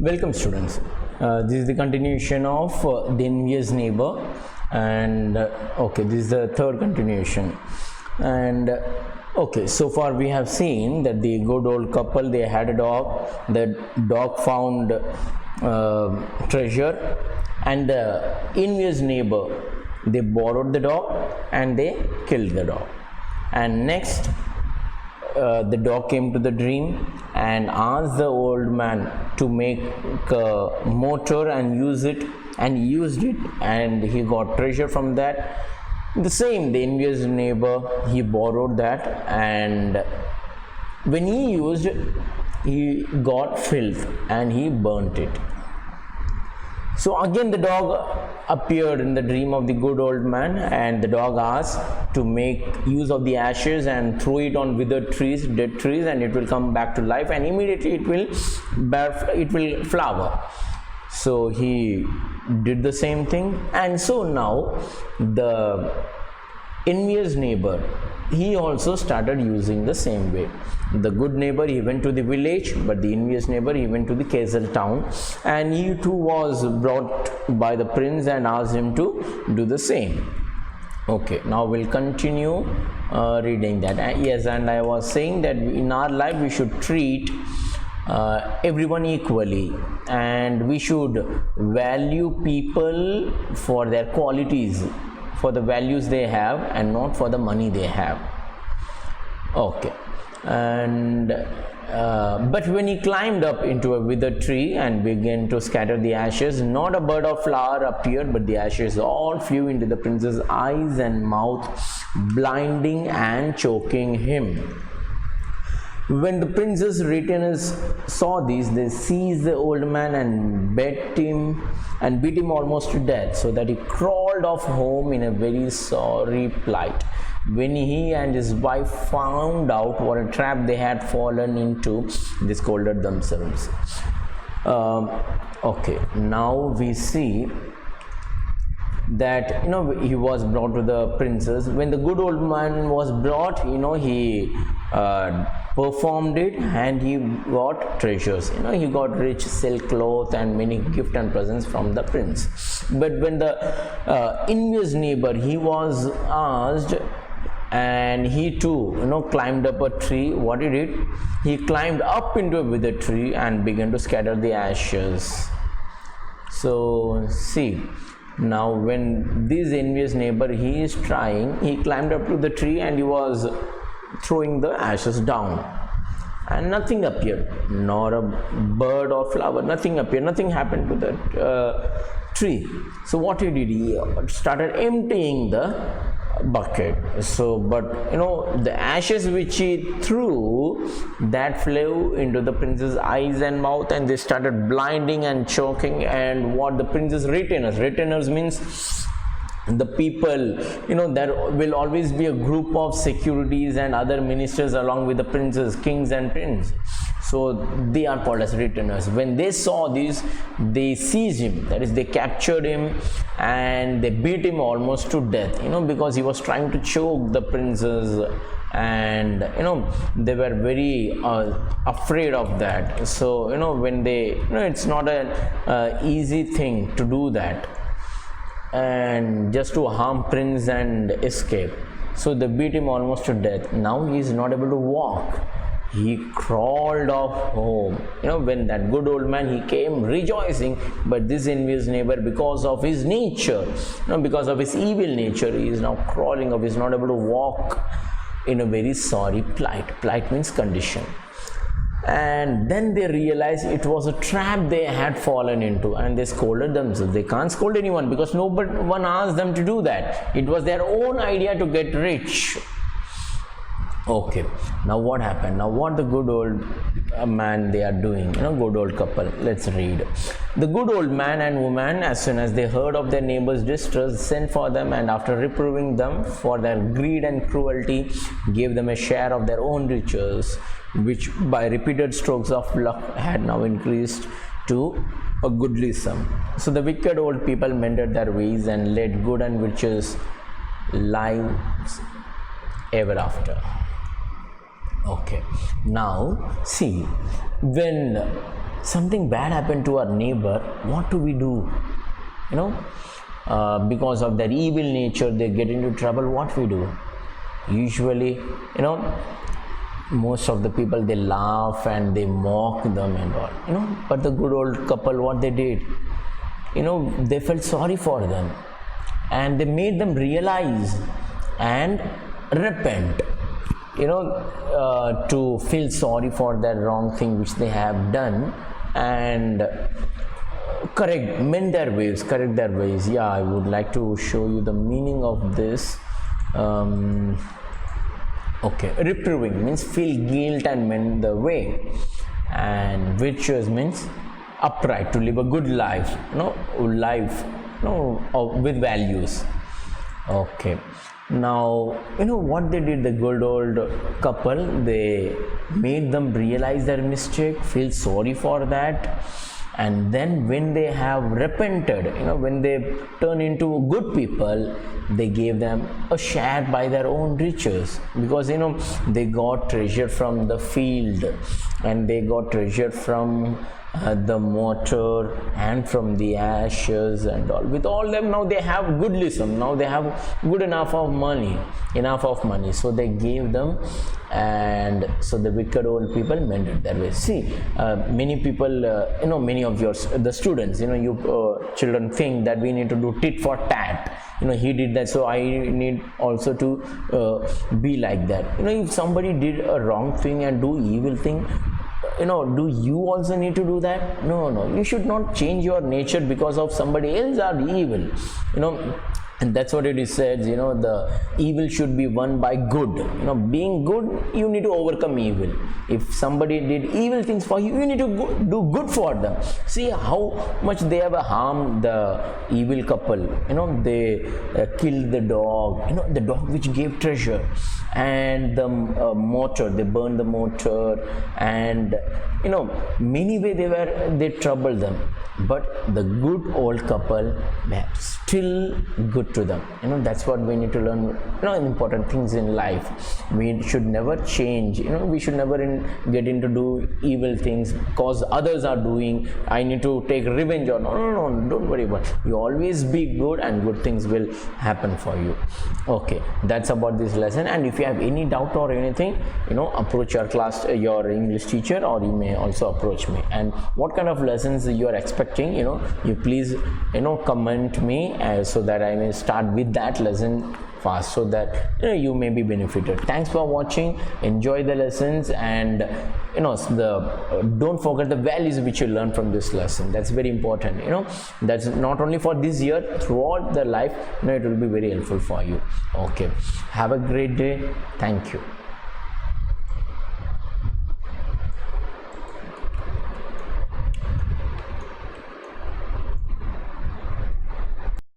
Welcome students. This is the continuation of the Envious Neighbour, and this is the third continuation. And so far we have seen that the good old couple, they had a dog. The dog found treasure, and the envious neighbor, they borrowed the dog and they killed the dog. And next the dog came to the dream and asked the old man to make a motor and use it, and he used it and he got treasure from that. The same, the envious neighbor, he borrowed that, and when he used it, he got filth and he burnt it. So again the dog appeared in the dream of the good old man, and the dog asked to make use of the ashes and throw it on withered trees, dead trees, and it will come back to life, and immediately it will flower. So he did the same thing, and so now the envious neighbor, he also started using the same way. The good neighbor, he went to the village, but the envious neighbor, he went to the castle town, and he too was brought by the prince and asked him to do the same. Now we'll continue reading that. Yes, and I was saying that in our life we should treat everyone equally, and we should value people for their qualities, for the values they have, and not for the money they have. And but when he climbed up into a withered tree and began to scatter the ashes, not a bird of flower appeared, but the ashes all flew into the prince's eyes and mouth, blinding and choking him. When the prince's retainers saw this, they seized the old man and beat him almost to death, so that he crawled off home in a very sorry plight. When he and his wife found out what a trap they had fallen into, they scolded themselves. Now we see that he was brought to the princess. When the good old man was brought, he performed it, and he got treasures. He got rich silk cloth and many gifts and presents from the prince. But when the envious neighbor, he was asked, and he too climbed up a tree, what he did, he climbed up into a withered tree and began to scatter the ashes. So see, now when this envious neighbor, he is trying, he climbed up to the tree and he was throwing the ashes down, and nothing appeared, nor a bird or flower, nothing appeared, nothing happened to that tree. So what he did, he started emptying the bucket. But the ashes which he threw, that flew into the prince's eyes and mouth, and they started blinding and choking. And what the prince's retainers means the people, there will always be a group of securities and other ministers along with the princes, kings and princes. So they are called as retainers. When they saw this, they seized him, that is, they captured him and they beat him almost to death, because he was trying to choke the princes, and they were very afraid of that. So when they, it's not an easy thing to do that, and just to harm prince and escape. So they beat him almost to death. Now he is not able to walk. He crawled off home. When that good old man, he came rejoicing, but this envious neighbor, because of his nature, because of his evil nature, he is now crawling off. He is not able to walk in a very sorry plight. Plight means condition. And then they realized it was a trap they had fallen into, and they scolded themselves. They can't scold anyone because no one asked them to do that. It was their own idea to get rich. Now what happened? Now what the good old man, they are doing, good old couple. Let's read. The good old man and woman, as soon as they heard of their neighbor's distress, sent for them, and after reproving them for their greed and cruelty, gave them a share of their own riches, which by repeated strokes of luck had now increased to a goodly sum. So the wicked old people mended their ways and led good and virtuous lives ever after. Now see, when something bad happened to our neighbor, what do we do? You know, because of their evil nature, they get into trouble. What we do? Usually, you know, most of the people, they laugh and they mock them and all, you know. But the good old couple, what they did, you know, they felt sorry for them and they made them realize and repent, you know, to feel sorry for that wrong thing which they have done, and mend their ways, correct their ways. Yeah, I would like to show you the meaning of this. Okay, reproving means feel guilt and mend the way, and virtuous means upright, to live a good life, you know, with values. Okay, now you know what they did, the good old couple, they made them realize their mistake, feel sorry for that, and then when they have repented, you know, when they turn into good people, they gave them a share by their own riches, because you know they got treasure from the field, and they got treasure from the mortar and from the ashes and all. With all them, now they have goodlism, now they have good enough of money, so they gave them, and so the wicked old people mended their way. See, many people, you know, many of the students, you know, you children think that we need to do tit for tat. You know, he did that, so I need also to be like that. You know, if somebody did a wrong thing and do evil thing, you know, do you also need to do that? No, you should not change your nature because of somebody else are evil, you know. And that's what it is said, you know, the evil should be won by good. You know, being good, you need to overcome evil. If somebody did evil things for you, you need to do good for them. See how much they have harmed the evil couple. You know, they killed the dog, you know, the dog which gave treasure, and the mortar, they burned the mortar, and you know, many way they troubled them. But the good old couple, they are still good to them. You know, that's what we need to learn, you know, important things in life. We should never change, you know, we should never get into do evil things because others are doing, I need to take revenge, or no, don't worry about it. You always be good and good things will happen for you. Okay, that's about this lesson. And if you have any doubt or anything, you know, approach your your English teacher, or you may also approach me. And what kind of lessons you are expecting, you know, you please, you know, comment me so that I may start with that lesson fast, so that you know you may be benefited. Thanks for watching, enjoy the lessons, and you know, don't forget the values which you learn from this lesson. That's very important, you know. That's not only for this year, throughout the life, you know, it will be very helpful for you. Okay, have a great day. Thank you.